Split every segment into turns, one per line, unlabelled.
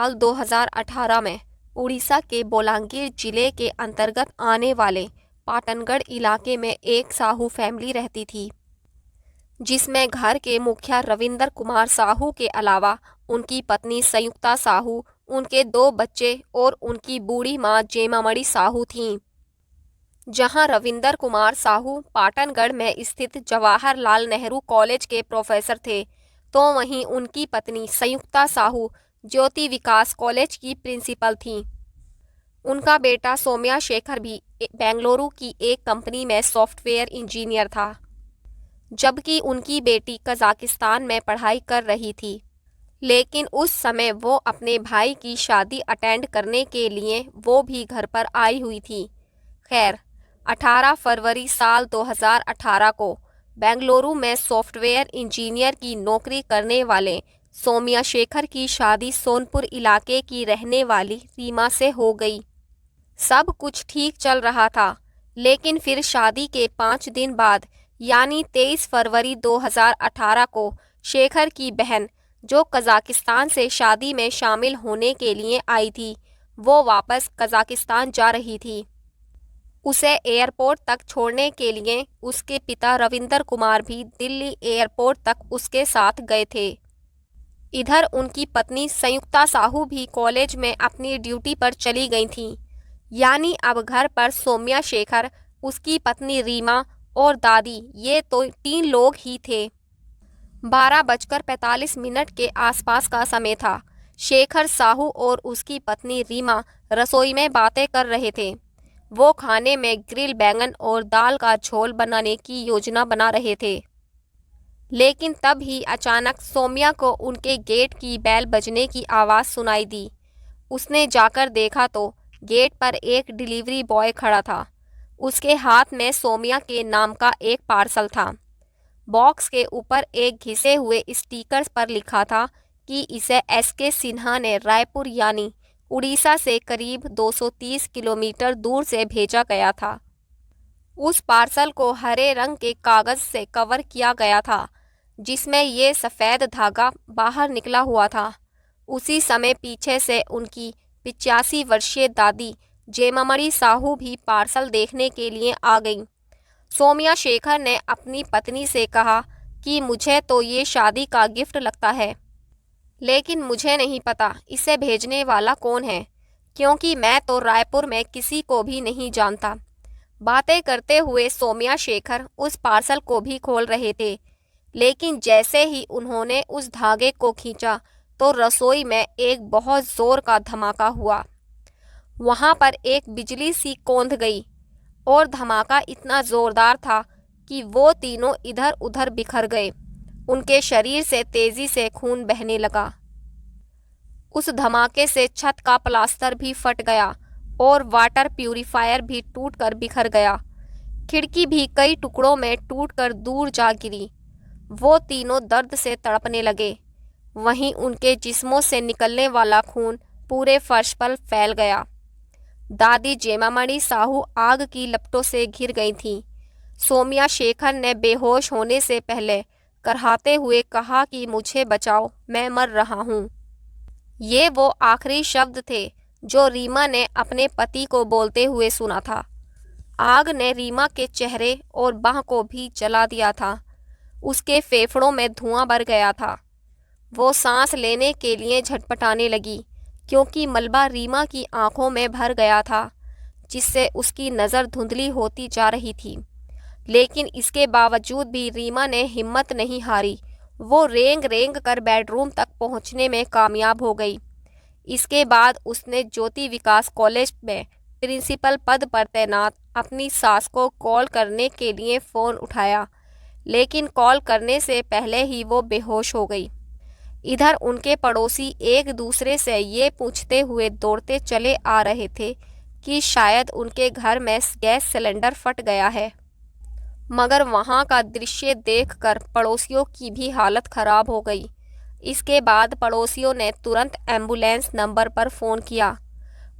साल 2018 में उड़ीसा के बोलांगीर जिले के अंतर्गत आने वाले पाटनगढ़ इलाके में एक साहू फैमिली रहती थी, जिसमें घर के मुखिया रविंदर कुमार साहू के अलावा उनकी पत्नी संयुक्ता साहू, उनके 2 बच्चे और उनकी बूढ़ी मां जेमामणि साहू थीं। जहां रविंदर कुमार साहू पाटनगढ़ में स्थित जवाहरलाल नेहरू कॉलेज के प्रोफेसर थे, तो वहीं उनकी पत्नी संयुक्ता साहू ज्योति विकास कॉलेज की प्रिंसिपल थीं। उनका बेटा सौम्या शेखर भी बेंगलुरु की एक कंपनी में सॉफ्टवेयर इंजीनियर था, जबकि उनकी बेटी कजाकिस्तान में पढ़ाई कर रही थी। लेकिन उस समय वो अपने भाई की शादी अटेंड करने के लिए वो भी घर पर आई हुई थी। खैर, 18 फरवरी साल 2018 को बेंगलुरु में सॉफ्टवेयर इंजीनियर की नौकरी करने वाले सौम्या शेखर की शादी सोनपुर इलाके की रहने वाली रीमा से हो गई। सब कुछ ठीक चल रहा था, लेकिन फिर शादी के 5 दिन बाद यानी 23 फरवरी 2018 को शेखर की बहन, जो कजाकिस्तान से शादी में शामिल होने के लिए आई थी, वो वापस कजाकिस्तान जा रही थी। उसे एयरपोर्ट तक छोड़ने के लिए उसके पिता रविंदर कुमार भी दिल्ली एयरपोर्ट तक उसके साथ गए थे। इधर उनकी पत्नी संयुक्ता साहू भी कॉलेज में अपनी ड्यूटी पर चली गई थीं। यानी अब घर पर सौम्या शेखर, उसकी पत्नी रीमा और दादी, ये तो 3 लोग ही थे। 12:45 के आसपास का समय था। शेखर साहू और उसकी पत्नी रीमा रसोई में बातें कर रहे थे। वो खाने में ग्रिल बैंगन और दाल का झोल बनाने की योजना बना रहे थे। लेकिन तब ही अचानक सौम्या को उनके गेट की बेल बजने की आवाज़ सुनाई दी। उसने जाकर देखा तो गेट पर एक डिलीवरी बॉय खड़ा था। उसके हाथ में सौम्या के नाम का एक पार्सल था। बॉक्स के ऊपर एक घिसे हुए स्टिकर पर लिखा था कि इसे एसके सिन्हा ने रायपुर यानी उड़ीसा से करीब 230 किलोमीटर दूर से भेजा गया था। उस पार्सल को हरे रंग के कागज से कवर किया गया था, जिसमें ये सफ़ेद धागा बाहर निकला हुआ था। उसी समय पीछे से उनकी 85 वर्षीय दादी जेमामणि साहू भी पार्सल देखने के लिए आ गईं। सौम्या शेखर ने अपनी पत्नी से कहा कि मुझे तो ये शादी का गिफ्ट लगता है, लेकिन मुझे नहीं पता इसे भेजने वाला कौन है, क्योंकि मैं तो रायपुर में किसी को भी नहीं जानता। बातें करते हुए सौम्या शेखर उस पार्सल को भी खोल रहे थे, लेकिन जैसे ही उन्होंने उस धागे को खींचा तो रसोई में एक बहुत जोर का धमाका हुआ। वहां पर एक बिजली सी कौंध गई और धमाका इतना जोरदार था कि वो तीनों इधर उधर बिखर गए। उनके शरीर से तेजी से खून बहने लगा। उस धमाके से छत का प्लास्टर भी फट गया और वाटर प्यूरिफायर भी टूटकर बिखर गया। खिड़की भी कई टुकड़ों में टूटकर दूर जा गिरी। वो तीनों दर्द से तड़पने लगे। वहीं उनके जिस्मों से निकलने वाला खून पूरे फर्श पर फैल गया। दादी जेमामणि साहू आग की लपटों से घिर गई थीं। सौम्या शेखर ने बेहोश होने से पहले कराहते हुए कहा कि मुझे बचाओ, मैं मर रहा हूँ। ये वो आखिरी शब्द थे जो रीमा ने अपने पति को बोलते हुए सुना था। आग ने रीमा के चेहरे और बाह को भी जला दिया था। उसके फेफड़ों में धुआं भर गया था। वो सांस लेने के लिए झटपटाने लगी, क्योंकि मलबा रीमा की आंखों में भर गया था, जिससे उसकी नज़र धुंधली होती जा रही थी। लेकिन इसके बावजूद भी रीमा ने हिम्मत नहीं हारी। वो रेंग रेंग कर बेडरूम तक पहुंचने में कामयाब हो गई। इसके बाद उसने ज्योति विकास कॉलेज में प्रिंसिपल पद पर तैनात अपनी सास को कॉल करने के लिए फ़ोन उठाया, लेकिन कॉल करने से पहले ही वो बेहोश हो गई। इधर उनके पड़ोसी एक दूसरे से ये पूछते हुए दौड़ते चले आ रहे थे कि शायद उनके घर में गैस सिलेंडर फट गया है। मगर वहाँ का दृश्य देखकर पड़ोसियों की भी हालत खराब हो गई। इसके बाद पड़ोसियों ने तुरंत एम्बुलेंस नंबर पर फ़ोन किया।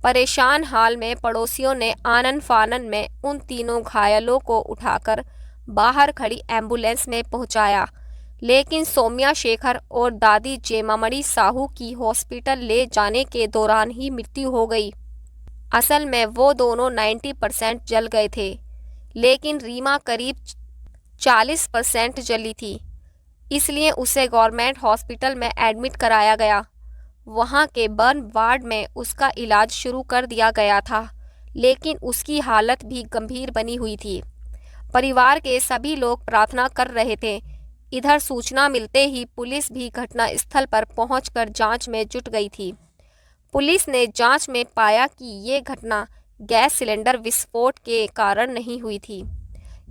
परेशान हाल में पड़ोसियों ने आनन फानन में उन तीनों घायलों को उठाकर बाहर खड़ी एम्बुलेंस में पहुंचाया, लेकिन सौम्या शेखर और दादी जेमामणि साहू की हॉस्पिटल ले जाने के दौरान ही मृत्यु हो गई। असल में वो दोनों 90% जल गए थे, लेकिन रीमा करीब 40% जली थी, इसलिए उसे गवर्नमेंट हॉस्पिटल में एडमिट कराया गया। वहाँ के बर्न वार्ड में उसका इलाज शुरू कर दिया गया था, लेकिन उसकी हालत भी गंभीर बनी हुई थी। परिवार के सभी लोग प्रार्थना कर रहे थे। इधर सूचना मिलते ही पुलिस भी घटना स्थल पर पहुंचकर जांच में जुट गई थी। पुलिस ने जांच में पाया कि ये घटना गैस सिलेंडर विस्फोट के कारण नहीं हुई थी,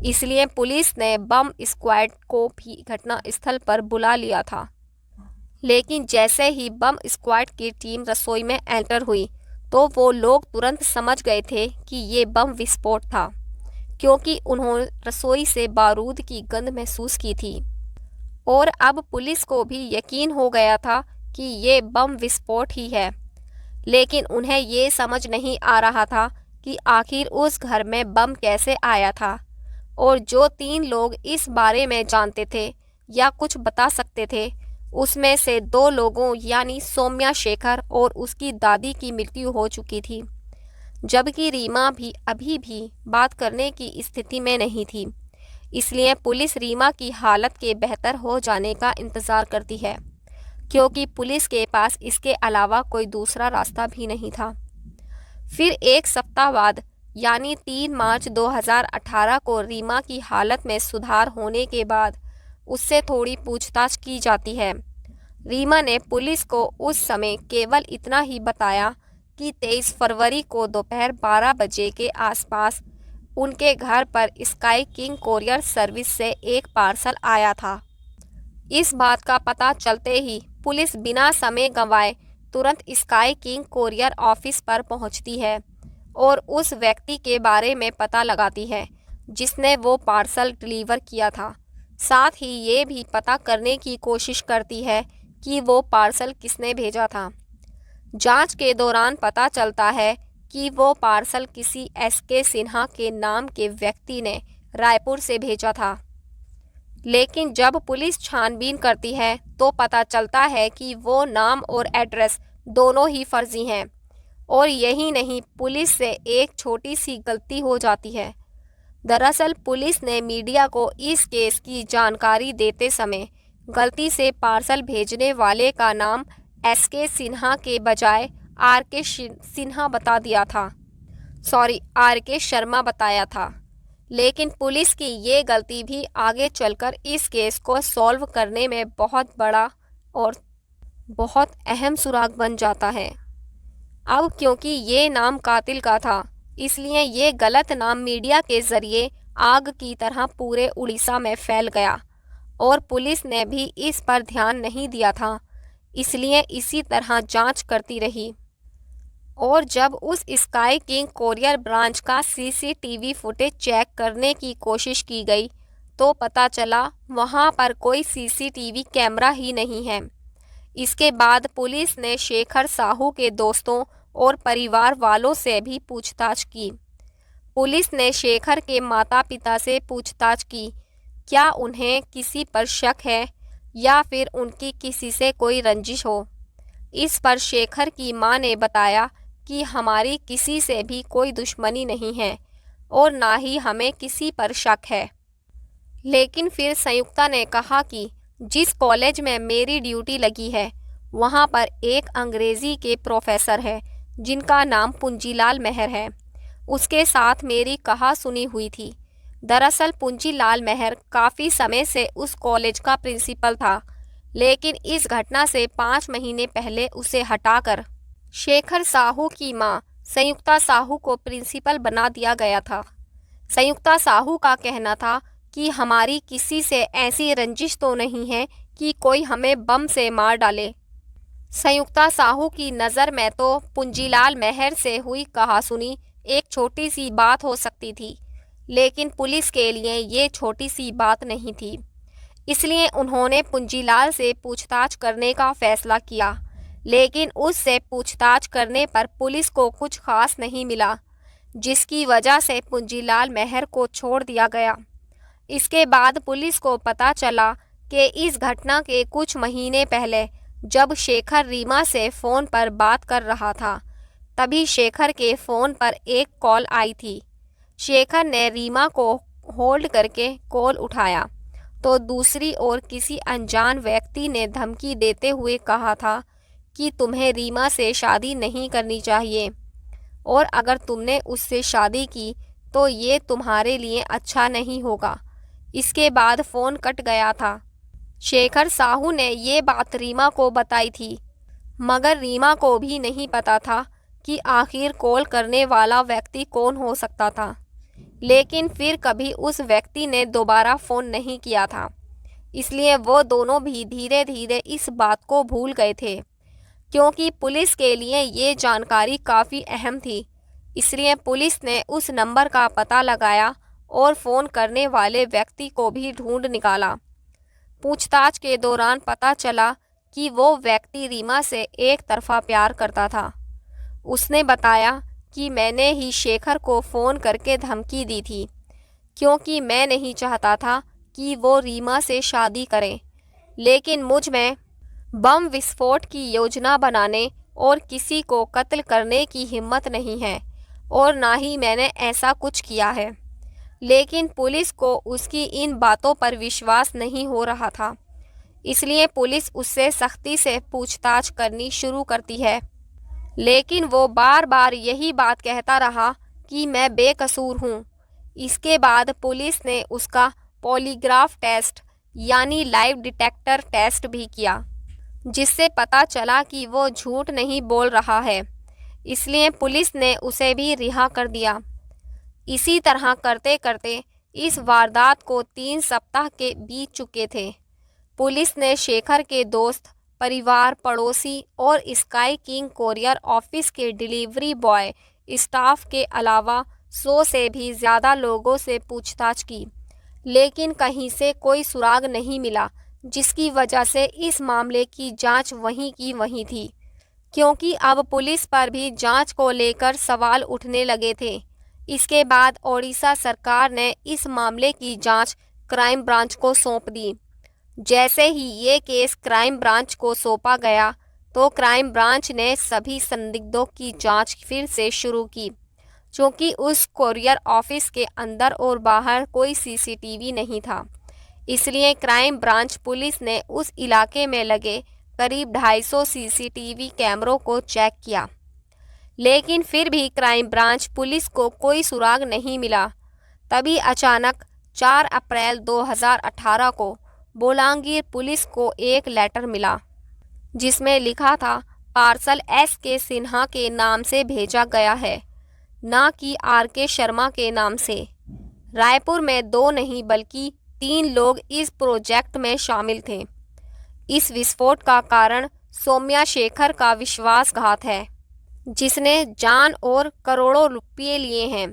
इसलिए पुलिस ने बम स्क्वाड को भी घटना स्थल पर बुला लिया था। लेकिन जैसे ही बम स्क्वाड की टीम रसोई में एंटर हुई तो वो लोग तुरंत समझ गए थे कि ये बम विस्फोट था, क्योंकि उन्होंने रसोई से बारूद की गंध महसूस की थी। और अब पुलिस को भी यकीन हो गया था कि ये बम विस्फोट ही है, लेकिन उन्हें ये समझ नहीं आ रहा था कि आखिर उस घर में बम कैसे आया था। और जो 3 लोग इस बारे में जानते थे या कुछ बता सकते थे, उसमें से 2 लोगों यानी सौम्या शेखर और उसकी दादी की मृत्यु हो चुकी थी, जबकि रीमा भी अभी भी बात करने की स्थिति में नहीं थी। इसलिए पुलिस रीमा की हालत के बेहतर हो जाने का इंतज़ार करती है, क्योंकि पुलिस के पास इसके अलावा कोई दूसरा रास्ता भी नहीं था। फिर 1 सप्ताह बाद यानी 3 मार्च 2018 को रीमा की हालत में सुधार होने के बाद उससे थोड़ी पूछताछ की जाती है। रीमा ने पुलिस को उस समय केवल इतना ही बताया कि 23 फरवरी को दोपहर 12 बजे के आसपास उनके घर पर स्काई किंग कोरियर सर्विस से एक पार्सल आया था। इस बात का पता चलते ही पुलिस बिना समय गंवाए तुरंत स्काई किंग कोरियर ऑफिस पर पहुंचती है और उस व्यक्ति के बारे में पता लगाती है जिसने वो पार्सल डिलीवर किया था। साथ ही ये भी पता करने की कोशिश करती है कि वो पार्सल किसने भेजा था। जांच के दौरान पता चलता है कि वो पार्सल किसी एसके सिन्हा के नाम के व्यक्ति ने रायपुर से भेजा था। लेकिन जब पुलिस छानबीन करती है तो पता चलता है कि वो नाम और एड्रेस दोनों ही फर्जी हैं। और यही नहीं, पुलिस से एक छोटी सी गलती हो जाती है। दरअसल पुलिस ने मीडिया को इस केस की जानकारी देते समय गलती से पार्सल भेजने वाले का नाम एसके सिन्हा के बजाय आरके सिन्हा बता दिया था। आरके शर्मा बताया था। लेकिन पुलिस की ये गलती भी आगे चलकर इस केस को सॉल्व करने में बहुत बड़ा और बहुत अहम सुराग बन जाता है। अब क्योंकि ये नाम कातिल का था, इसलिए ये गलत नाम मीडिया के जरिए आग की तरह पूरे उड़ीसा में फैल गया और पुलिस ने भी इस पर ध्यान नहीं दिया था, इसलिए इसी तरह जांच करती रही। और जब उस स्काई किंग कोरियर ब्रांच का सीसीटीवी फुटेज चेक करने की कोशिश की गई तो पता चला वहां पर कोई सीसीटीवी कैमरा ही नहीं है। इसके बाद पुलिस ने शेखर साहू के दोस्तों और परिवार वालों से भी पूछताछ की। पुलिस ने शेखर के माता पिता से पूछताछ की, क्या उन्हें किसी पर शक है या फिर उनकी किसी से कोई रंजिश हो। इस पर शेखर की मां ने बताया कि हमारी किसी से भी कोई दुश्मनी नहीं है और ना ही हमें किसी पर शक है। लेकिन फिर संयुक्ता ने कहा कि जिस कॉलेज में मेरी ड्यूटी लगी है वहाँ पर एक अंग्रेजी के प्रोफेसर है जिनका नाम पुंजीलाल मेहर है। उसके साथ मेरी कहा सुनी हुई थी। दरअसल पुंजीलाल मेहर काफ़ी समय से उस कॉलेज का प्रिंसिपल था, लेकिन इस घटना से 5 महीने पहले उसे हटाकर शेखर साहू की मां संयुक्ता साहू को प्रिंसिपल बना दिया गया था। संयुक्ता साहू का कहना था कि हमारी किसी से ऐसी रंजिश तो नहीं है कि कोई हमें बम से मार डाले। संयुक्ता साहू की नज़र में तो पुंजीलाल मेहर से हुई कहासुनी एक छोटी सी बात हो सकती थी, लेकिन पुलिस के लिए ये छोटी सी बात नहीं थी। इसलिए उन्होंने पुंजीलाल से पूछताछ करने का फैसला किया, लेकिन उससे पूछताछ करने पर पुलिस को कुछ खास नहीं मिला, जिसकी वजह से पुंजीलाल मेहर को छोड़ दिया गया। इसके बाद पुलिस को पता चला कि इस घटना के कुछ महीने पहले जब शेखर रीमा से फ़ोन पर बात कर रहा था, तभी शेखर के फ़ोन पर एक कॉल आई थी। शेखर ने रीमा को होल्ड करके कॉल उठाया तो दूसरी ओर किसी अनजान व्यक्ति ने धमकी देते हुए कहा था कि तुम्हें रीमा से शादी नहीं करनी चाहिए और अगर तुमने उससे शादी की तो ये तुम्हारे लिए अच्छा नहीं होगा। इसके बाद फ़ोन कट गया था। शेखर साहू ने ये बात रीमा को बताई थी, मगर रीमा को भी नहीं पता था कि आखिर कॉल करने वाला व्यक्ति कौन हो सकता था। लेकिन फिर कभी उस व्यक्ति ने दोबारा फ़ोन नहीं किया था, इसलिए वो दोनों भी धीरे धीरे इस बात को भूल गए थे। क्योंकि पुलिस के लिए ये जानकारी काफ़ी अहम थी, इसलिए पुलिस ने उस नंबर का पता लगाया और फ़ोन करने वाले व्यक्ति को भी ढूंढ निकाला। पूछताछ के दौरान पता चला कि वो व्यक्ति रीमा से एक तरफा प्यार करता था। उसने बताया कि मैंने ही शेखर को फ़ोन करके धमकी दी थी, क्योंकि मैं नहीं चाहता था कि वो रीमा से शादी करे, लेकिन मुझ में बम विस्फोट की योजना बनाने और किसी को कत्ल करने की हिम्मत नहीं है और ना ही मैंने ऐसा कुछ किया है। लेकिन पुलिस को उसकी इन बातों पर विश्वास नहीं हो रहा था, इसलिए पुलिस उससे सख्ती से पूछताछ करनी शुरू करती है। लेकिन वो बार बार यही बात कहता रहा कि मैं बेकसूर हूँ। इसके बाद पुलिस ने उसका पॉलीग्राफ टेस्ट यानी लाइव डिटेक्टर टेस्ट भी किया, जिससे पता चला कि वो झूठ नहीं बोल रहा है, इसलिए पुलिस ने उसे भी रिहा कर दिया। इसी तरह करते करते इस वारदात को 3 सप्ताह के बीत चुके थे। पुलिस ने शेखर के दोस्त, परिवार, पड़ोसी और स्काई किंग कोरियर ऑफिस के डिलीवरी बॉय स्टाफ के अलावा 100 से भी ज़्यादा लोगों से पूछताछ की, लेकिन कहीं से कोई सुराग नहीं मिला, जिसकी वजह से इस मामले की जांच वहीं की वहीं थी। क्योंकि अब पुलिस पर भी जांच को लेकर सवाल उठने लगे थे। इसके बाद ओडिशा सरकार ने इस मामले की जांच क्राइम ब्रांच को सौंप दी। जैसे ही ये केस क्राइम ब्रांच को सौंपा गया तो क्राइम ब्रांच ने सभी संदिग्धों की जांच फिर से शुरू की। क्योंकि उस कोरियर ऑफिस के अंदर और बाहर कोई सीसीटीवी नहीं था, इसलिए क्राइम ब्रांच पुलिस ने उस इलाके में लगे करीब 250 सीसीटीवी कैमरों को चेक किया, लेकिन फिर भी क्राइम ब्रांच पुलिस को कोई सुराग नहीं मिला। तभी अचानक 4 अप्रैल 2018 को बोलांगीर पुलिस को एक लेटर मिला, जिसमें लिखा था पार्सल एस के सिन्हा के नाम से भेजा गया है, ना कि आर के शर्मा के नाम से। रायपुर में 2 नहीं बल्कि 3 लोग इस प्रोजेक्ट में शामिल थे। इस विस्फोट का कारण सौम्या शेखर का विश्वासघात है, जिसने जान और करोड़ों रुपये लिए हैं।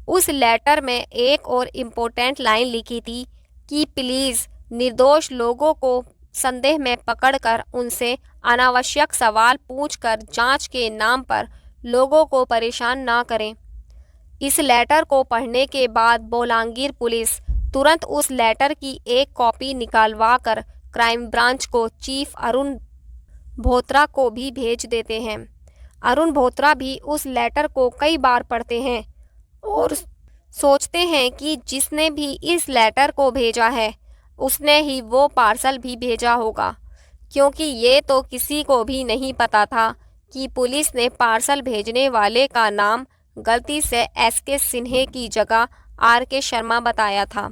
उस लेटर में एक और इम्पोर्टेंट लाइन लिखी थी कि प्लीज़ निर्दोष लोगों को संदेह में पकड़कर उनसे अनावश्यक सवाल पूछकर जांच के नाम पर लोगों को परेशान ना करें। इस लेटर को पढ़ने के बाद बोलांगीर पुलिस तुरंत उस लेटर की एक कॉपी निकालवा कर क्राइम ब्रांच को चीफ अरुण भोत्रा को भी भेज देते हैं। अरुण भोत्रा भी उस लेटर को कई बार पढ़ते हैं और सोचते हैं कि जिसने भी इस लेटर को भेजा है उसने ही वो पार्सल भी भेजा होगा, क्योंकि ये तो किसी को भी नहीं पता था कि पुलिस ने पार्सल भेजने वाले का नाम गलती से एस के सिन्हा की जगह आर के शर्मा बताया था।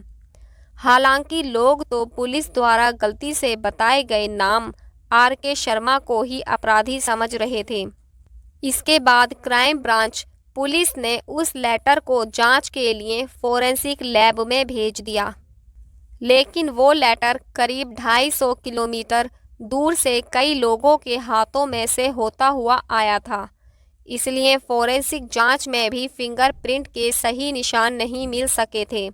हालांकि लोग तो पुलिस द्वारा गलती से बताए गए नाम आर के शर्मा को ही अपराधी समझ रहे थे। इसके बाद क्राइम ब्रांच पुलिस ने उस लेटर को जांच के लिए फोरेंसिक लैब में भेज दिया, लेकिन वो लेटर करीब 250 किलोमीटर दूर से कई लोगों के हाथों में से होता हुआ आया था, इसलिए फोरेंसिक जांच में भी फिंगरप्रिंट के सही निशान नहीं मिल सके थे।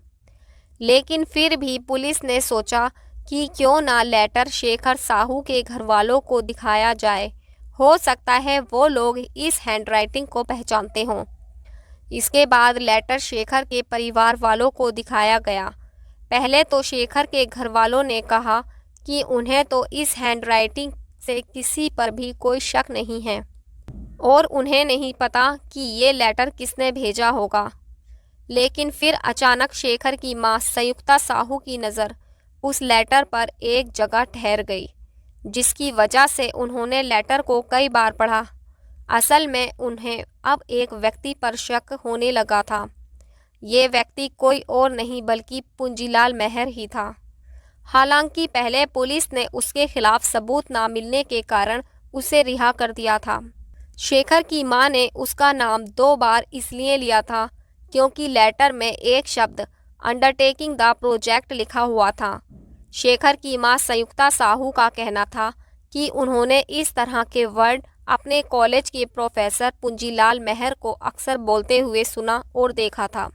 लेकिन फिर भी पुलिस ने सोचा कि क्यों ना लेटर शेखर साहू के घरवालों को दिखाया जाए, हो सकता है वो लोग इस हैंडराइटिंग को पहचानते हों। इसके बाद लेटर शेखर के परिवार वालों को दिखाया गया। पहले तो शेखर के घरवालों ने कहा कि उन्हें तो इस हैंडराइटिंग से किसी पर भी कोई शक नहीं है और उन्हें नहीं पता कि ये लेटर किसने भेजा होगा। लेकिन फिर अचानक शेखर की माँ संयुक्ता साहू की नज़र उस लेटर पर एक जगह ठहर गई, जिसकी वजह से उन्होंने लेटर को कई बार पढ़ा। असल में उन्हें अब एक व्यक्ति पर शक होने लगा था। ये व्यक्ति कोई और नहीं बल्कि पूंजीलाल मेहर ही था। हालांकि पहले पुलिस ने उसके खिलाफ सबूत ना मिलने के कारण उसे रिहा कर दिया था। शेखर की मां ने उसका नाम 2 बार इसलिए लिया था क्योंकि लेटर में एक शब्द अंडरटेकिंग द प्रोजेक्ट लिखा हुआ था। शेखर की मां संयुक्ता साहू का कहना था कि उन्होंने इस तरह के वर्ड अपने कॉलेज के प्रोफेसर पूंजीलाल मेहर को अक्सर बोलते हुए सुना और देखा था।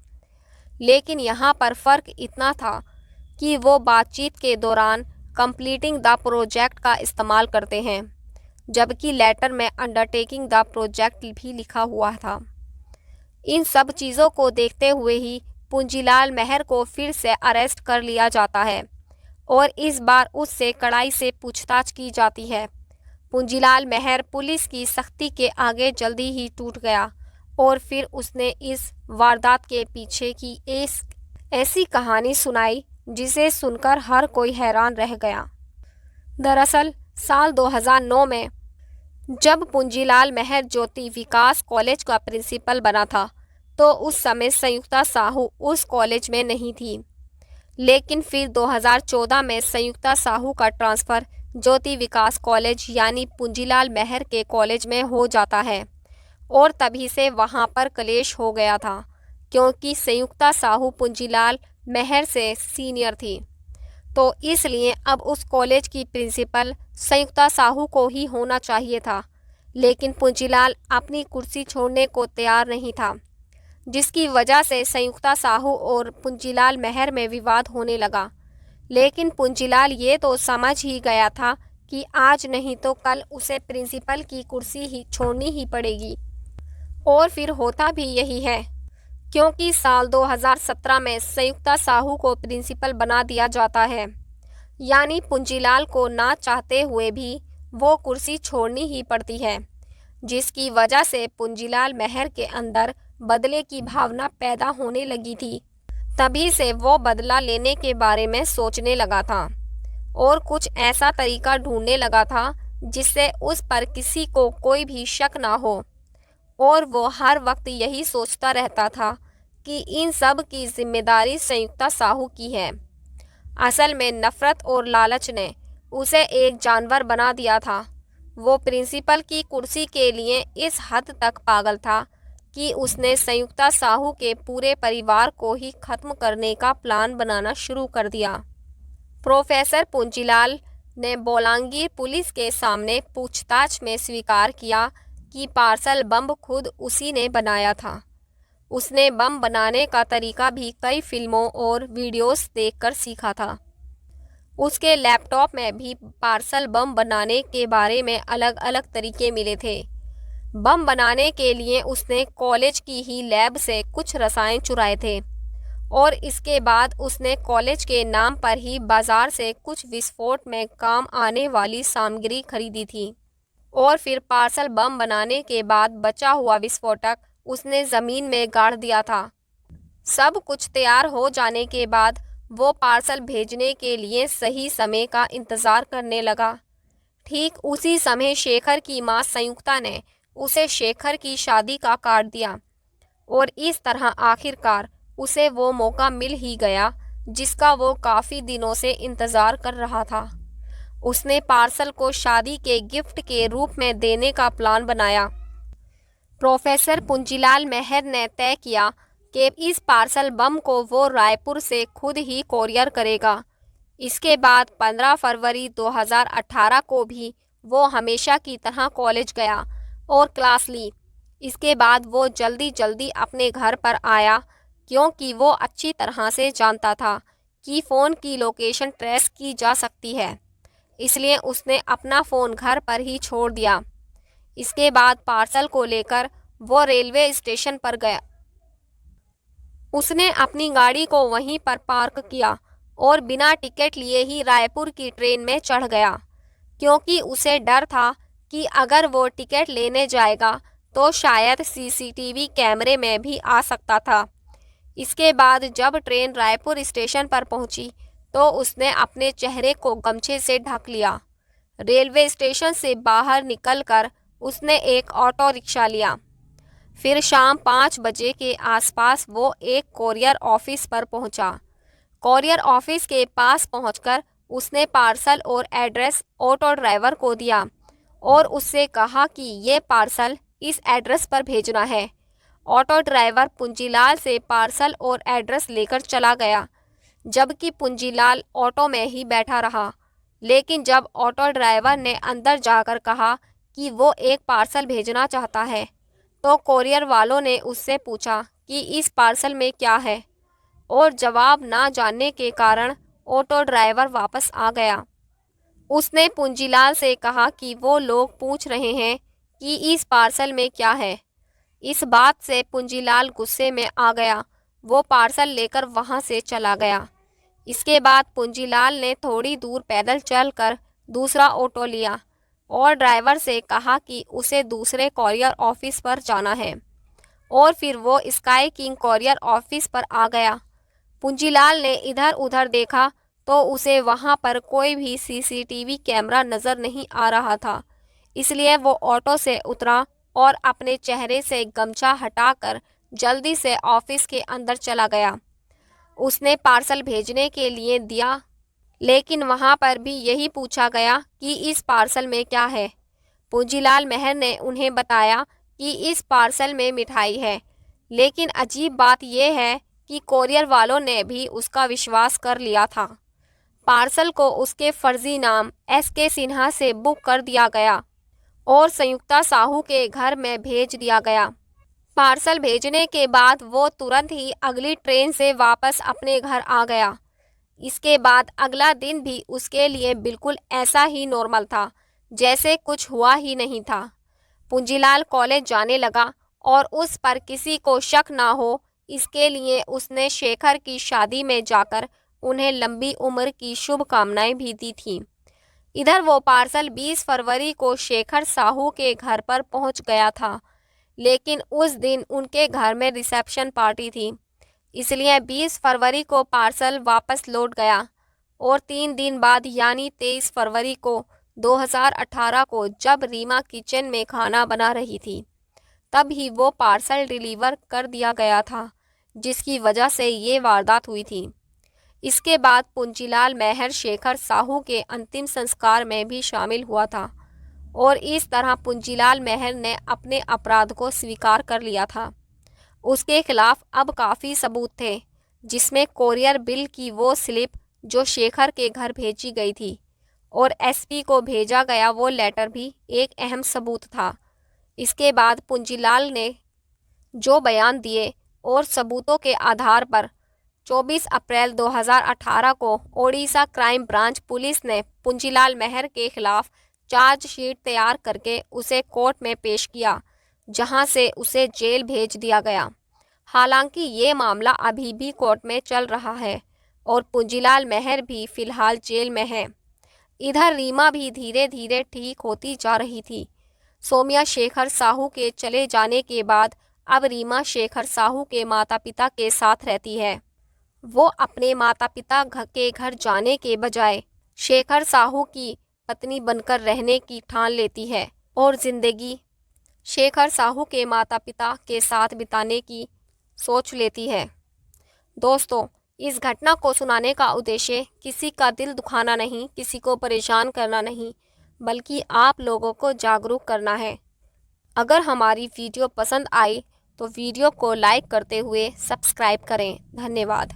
लेकिन यहाँ पर फ़र्क इतना था कि वो बातचीत के दौरान कंप्लीटिंग द प्रोजेक्ट का इस्तेमाल करते हैं, जबकि लेटर में अंडरटेकिंग द प्रोजेक्ट भी लिखा हुआ था। इन सब चीज़ों को देखते हुए ही पूंजीलाल मेहर को फिर से अरेस्ट कर लिया जाता है और इस बार उससे कड़ाई से पूछताछ की जाती है। पूंजीलाल मेहर पुलिस की सख्ती के आगे जल्दी ही टूट गया और फिर उसने इस वारदात के पीछे की ऐसी कहानी सुनाई जिसे सुनकर हर कोई हैरान रह गया। दरअसल साल 2009 में जब पूंजीलाल मेहर ज्योति विकास कॉलेज का प्रिंसिपल बना था तो उस समय संयुक्ता साहू उस कॉलेज में नहीं थी। लेकिन फिर 2014 में संयुक्ता साहू का ट्रांसफ़र ज्योति विकास कॉलेज यानी पूंजीलाल मेहर के कॉलेज में हो जाता है और तभी से वहां पर क्लेश हो गया था, क्योंकि संयुक्ता साहू पूंजीलाल मेहर से सीनियर थी। तो इसलिए अब उस कॉलेज की प्रिंसिपल संयुक्ता साहू को ही होना चाहिए था। लेकिन पूंजीलाल अपनी कुर्सी छोड़ने को तैयार नहीं था, जिसकी वजह से संयुक्ता साहू और पूंजीलाल मेहर में विवाद होने लगा। लेकिन पूंजीलाल ये तो समझ ही गया था कि आज नहीं तो कल उसे प्रिंसिपल की कुर्सी ही छोड़नी ही पड़ेगी। और फिर होता भी यही है, क्योंकि साल 2017 में संयुक्ता साहू को प्रिंसिपल बना दिया जाता है। यानी पूंजीलाल को ना चाहते हुए भी वो कुर्सी छोड़नी ही पड़ती है, जिसकी वजह से पूंजीलाल मेहर के अंदर बदले की भावना पैदा होने लगी थी। तभी से वो बदला लेने के बारे में सोचने लगा था और कुछ ऐसा तरीका ढूंढने लगा था जिससे उस पर किसी को कोई भी शक ना हो। और वो हर वक्त यही सोचता रहता था कि इन सब की जिम्मेदारी संयुक्ता साहू की है। असल में नफरत और लालच ने उसे एक जानवर बना दिया था। वो प्रिंसिपल की कुर्सी के लिए इस हद तक पागल था कि उसने संयुक्ता साहू के पूरे परिवार को ही खत्म करने का प्लान बनाना शुरू कर दिया। प्रोफेसर पूंजीलाल ने बोलांगीर पुलिस के सामने पूछताछ में स्वीकार किया कि पार्सल बम खुद उसी ने बनाया था। उसने बम बनाने का तरीका भी कई फिल्मों और वीडियोस देखकर सीखा था। उसके लैपटॉप में भी पार्सल बम बनाने के बारे में अलग अलग तरीके मिले थे। बम बनाने के लिए उसने कॉलेज की ही लैब से कुछ रसायन चुराए थे और इसके बाद उसने कॉलेज के नाम पर ही बाजार से कुछ विस्फोट में काम आने वाली सामग्री खरीदी थी और फिर पार्सल बम बनाने के बाद बचा हुआ विस्फोटक उसने ज़मीन में गाड़ दिया था। सब कुछ तैयार हो जाने के बाद वो पार्सल भेजने के लिए सही समय का इंतज़ार करने लगा। ठीक उसी समय शेखर की माँ संयुक्ता ने उसे शेखर की शादी का कार्ड दिया और इस तरह आखिरकार उसे वो मौका मिल ही गया जिसका वो काफ़ी दिनों से इंतज़ार कर रहा था। उसने पार्सल को शादी के गिफ्ट के रूप में देने का प्लान बनाया। प्रोफेसर पूंजीलाल मेहर ने तय किया कि इस पार्सल बम को वो रायपुर से खुद ही कोरियर करेगा। इसके बाद 15 फरवरी 2018 को भी वो हमेशा की तरह कॉलेज गया और क्लास ली। इसके बाद वो जल्दी जल्दी अपने घर पर आया, क्योंकि वो अच्छी तरह से जानता था कि फ़ोन की लोकेशन ट्रेस की जा सकती है। इसलिए उसने अपना फ़ोन घर पर ही छोड़ दिया। इसके बाद पार्सल को लेकर वो रेलवे स्टेशन पर गया। उसने अपनी गाड़ी को वहीं पर पार्क किया और बिना टिकट लिए ही रायपुर की ट्रेन में चढ़ गया, क्योंकि उसे डर था कि अगर वो टिकट लेने जाएगा तो शायद सीसीटीवी कैमरे में भी आ सकता था। इसके बाद जब ट्रेन रायपुर स्टेशन पर पहुंची तो उसने अपने चेहरे को गमछे से ढक लिया। रेलवे स्टेशन से बाहर निकलकर उसने एक ऑटो रिक्शा लिया। फिर शाम 5 बजे के आसपास वो एक कोरियर ऑफिस पर पहुंचा। कोरियर ऑफिस के पास पहुंचकर उसने पार्सल और एड्रेस ऑटो ड्राइवर को दिया और उससे कहा कि ये पार्सल इस एड्रेस पर भेजना है। ऑटो ड्राइवर पुंजीलाल से पार्सल और एड्रेस लेकर चला गया, जबकि पुंजीलाल ऑटो में ही बैठा रहा। लेकिन जब ऑटो ड्राइवर ने अंदर जाकर कहा कि वो एक पार्सल भेजना चाहता है, तो कोरियर वालों ने उससे पूछा कि इस पार्सल में क्या है, और जवाब ना जानने के कारण ऑटो ड्राइवर वापस आ गया। उसने पुंजीलाल से कहा कि वो लोग पूछ रहे हैं कि इस पार्सल में क्या है। इस बात से पुंजीलाल गुस्से में आ गया। वो पार्सल लेकर वहां से चला गया। इसके बाद पुंजीलाल ने थोड़ी दूर पैदल चलकर दूसरा ऑटो लिया और ड्राइवर से कहा कि उसे दूसरे कोरियर ऑफिस पर जाना है, और फिर वो स्काई किंग कोरियर ऑफिस पर आ गया। पुंजीलाल ने इधर उधर देखा तो उसे वहां पर कोई भी सीसीटीवी कैमरा नजर नहीं आ रहा था। इसलिए वो ऑटो से उतरा और अपने चेहरे से गमछा हटाकर जल्दी से ऑफिस के अंदर चला गया। उसने पार्सल भेजने के लिए दिया, लेकिन वहां पर भी यही पूछा गया कि इस पार्सल में क्या है। पूंजीलाल मेहर ने उन्हें बताया कि इस पार्सल में मिठाई है, लेकिन अजीब बात यह है कि कोरियर वालों ने भी उसका विश्वास कर लिया था। पार्सल को उसके फर्जी नाम SK सिन्हा से बुक कर दिया गया और संयुक्ता साहू के घर में भेज दिया गया। पार्सल भेजने के बाद वो तुरंत ही अगली ट्रेन से वापस अपने घर आ गया। इसके बाद अगला दिन भी उसके लिए बिल्कुल ऐसा ही नॉर्मल था, जैसे कुछ हुआ ही नहीं था। पूंजीलाल कॉलेज जाने लगा और उस पर किसी को शक ना हो, इसके लिए उसने शेखर की शादी में जाकर उन्हें लंबी उम्र की शुभकामनाएं भी दी थीं। इधर वो पार्सल 20 फरवरी को शेखर साहू के घर पर पहुंच गया था, लेकिन उस दिन उनके घर में रिसेप्शन पार्टी थी, इसलिए 20 फरवरी को पार्सल वापस लौट गया। और 3 दिन बाद यानी 23 फरवरी को 2018 को जब रीमा किचन में खाना बना रही थी, तब ही वो पार्सल डिलीवर कर दिया गया था, जिसकी वजह से ये वारदात हुई थी। इसके बाद पुंजीलाल मेहर शेखर साहू के अंतिम संस्कार में भी शामिल हुआ था और इस तरह पुंजीलाल मेहर ने अपने अपराध को स्वीकार कर लिया था। उसके खिलाफ अब काफ़ी सबूत थे, जिसमें कोरियर बिल की वो स्लिप जो शेखर के घर भेजी गई थी और SP को भेजा गया वो लेटर भी एक अहम सबूत था। इसके बाद पुंजीलाल ने जो बयान दिए और सबूतों के आधार पर 24 अप्रैल 2018 को ओडिशा क्राइम ब्रांच पुलिस ने पुंजीलाल मेहर के खिलाफ चार्जशीट तैयार करके उसे कोर्ट में पेश किया, जहां से उसे जेल भेज दिया गया। हालांकि ये मामला अभी भी कोर्ट में चल रहा है और पुंजीलाल मेहर भी फिलहाल जेल में है। इधर रीमा भी धीरे धीरे ठीक होती जा रही थी। सौम्या शेखर साहू के चले जाने के बाद अब रीमा शेखर साहू के माता पिता के साथ रहती है। वो अपने माता पिता के घर जाने के बजाय शेखर साहू की पत्नी बनकर रहने की ठान लेती है और जिंदगी शेखर साहू के माता पिता के साथ बिताने की सोच लेती है। दोस्तों, इस घटना को सुनाने का उद्देश्य किसी का दिल दुखाना नहीं, किसी को परेशान करना नहीं, बल्कि आप लोगों को जागरूक करना है। अगर हमारी वीडियो पसंद आई तो वीडियो को लाइक करते हुए सब्सक्राइब करें। धन्यवाद।